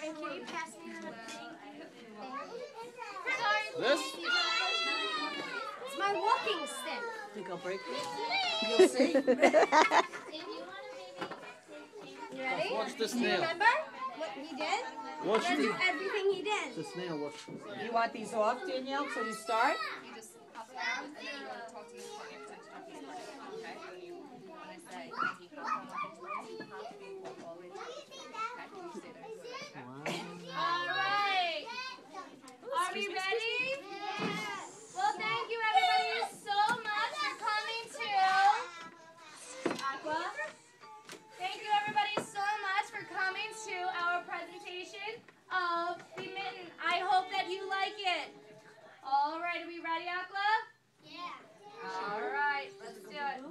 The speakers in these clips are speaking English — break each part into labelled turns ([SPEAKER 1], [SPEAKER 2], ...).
[SPEAKER 1] And can you pass me the thing?
[SPEAKER 2] This?
[SPEAKER 1] It's my walking stick.
[SPEAKER 2] Think I'll break this? You'll see.
[SPEAKER 1] You ready?
[SPEAKER 2] Watch the
[SPEAKER 1] Do you
[SPEAKER 2] snail.
[SPEAKER 1] remember what he did?
[SPEAKER 2] Watch
[SPEAKER 1] Let's do
[SPEAKER 2] the
[SPEAKER 1] everything he did.
[SPEAKER 2] snail. Watch.
[SPEAKER 3] You want these off, Danielle, so you start?
[SPEAKER 4] You just hop down and then you want to talk to Miss Courtney to instruct Miss Courtney. Okay? When I say he hops on up into the he hops being pulled all the way to the okay? You stay there.
[SPEAKER 5] All right. Are we ready? Well, thank you everybody so much for coming to Aqua. Thank you everybody so much for coming to our presentation of the Mitten. I hope that you like it. All right, are we ready, Aqua?
[SPEAKER 1] Yeah.
[SPEAKER 5] All right, let's do it.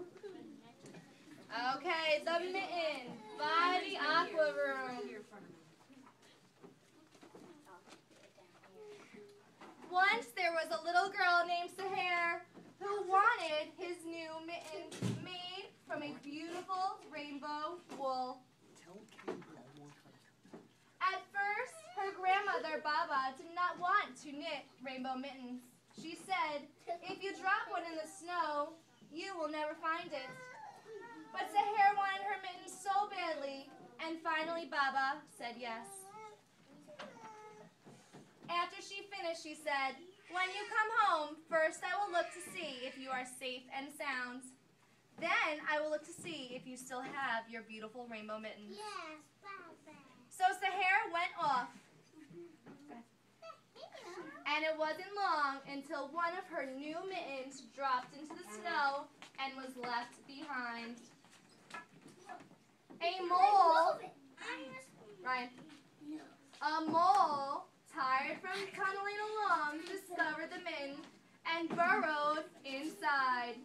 [SPEAKER 5] Okay, the Mitten by the Aqua Room. Once there was a little girl named Sahar who wanted his new mitten made from a beautiful rainbow wool. At first, her grandmother Baba did not want to knit rainbow mittens. She said, if you drop one in the snow, you will never find it. But Sahar wanted her mitten so badly, and finally Baba said yes. After she finished, she said, when you come home, first I will look to see if you are safe and sound. Then I will look to see if you still have your beautiful rainbow mittens.
[SPEAKER 1] Yes, Baba.
[SPEAKER 5] So Sahar went off. And it wasn't long until one of her new mittens dropped into the snow and was left behind. A mole, Ryan, a mole, tired from tunneling along, discovered the mitten and burrowed inside.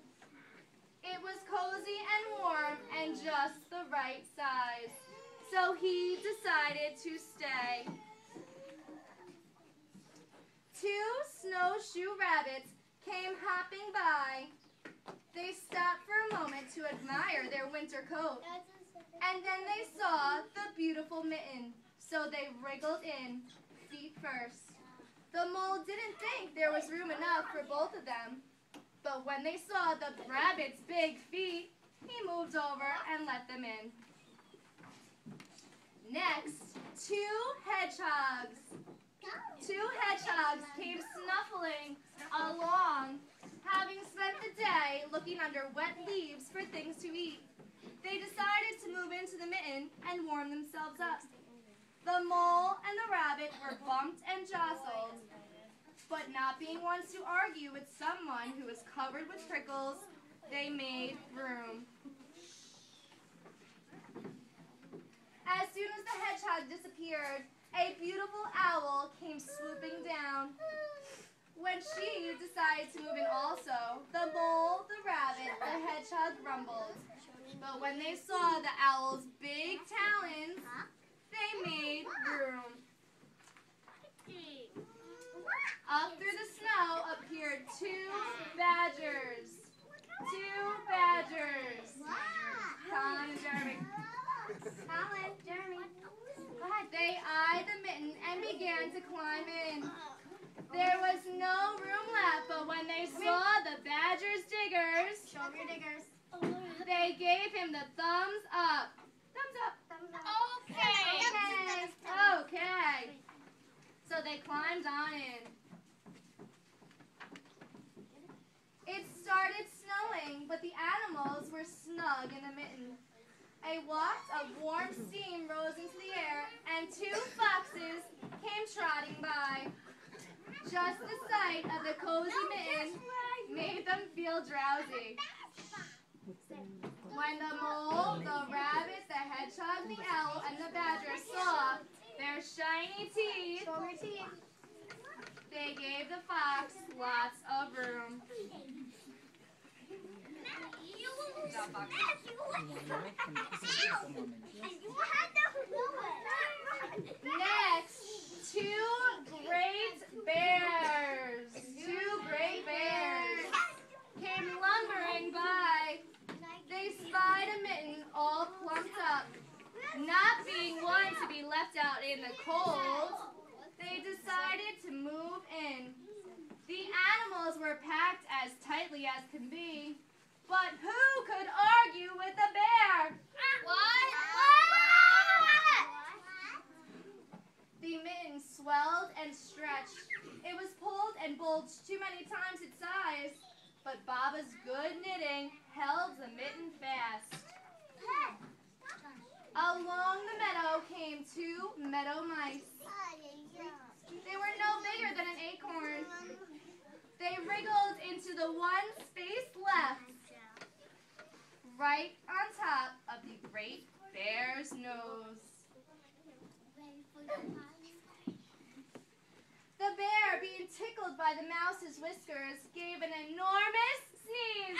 [SPEAKER 5] It was cozy and warm and just the right size, so he decided to stay. Two snowshoe rabbits came hopping by. They stopped for a moment to admire their winter coat, and then they saw the beautiful mitten, so they wriggled in, feet first. The mole didn't think there was room enough for both of them, but when they saw the rabbit's big feet, he moved over and let them in. Next, two hedgehogs. Two hedgehogs came snuffling along, having spent the day looking under wet leaves for things to eat. They decided to move into the mitten and warm themselves up. The mole and the rabbit were bumped and jostled, but not being ones to argue with someone who was covered with prickles, they made room. As soon as the hedgehog disappeared, a beautiful owl came swooping down. When she decided to move in also, the mole, the rabbit, the hedgehog rumbled. But when they saw the owl's big talons, they made room. Up through the snow appeared two badgers. Two badgers. Colin and Jeremy. Colin, Jeremy. Go ahead. They eyed the mitten and began to climb in. There was no room left, but when they saw the badger's diggers,
[SPEAKER 1] Show me your diggers.
[SPEAKER 5] they gave him the thumbs up. Thumbs up.
[SPEAKER 1] Thumbs up.
[SPEAKER 5] Okay. Okay. So they climbed on in. It started snowing, but the animals were snug in the mitten. A waft of warm steam rose into the air, and two foxes came trotting by. Just the sight of the cozy mitten made them feel drowsy. When the mole, the rabbit, the hedgehog, the owl, and the badger saw their shiny teeth,
[SPEAKER 1] Show me your teeth.
[SPEAKER 5] they gave the fox lots of room. Next, two great bears came lumbering by. They spied a mitten all plumped up, not being one to be left out in the cold, they decided to move in. The animals were packed as tightly as can be, but who could argue with a bear?
[SPEAKER 1] What?
[SPEAKER 5] The mitten swelled and stretched. It was pulled and bulged too many times its size, but Baba's good knitting held the mitten fast. Along the meadow came 2 meadow mice. They were no bigger than an acorn. They wriggled into the one space left, right on top of the great bear's nose. The bear, being tickled by the mouse's whiskers, gave an enormous sneeze.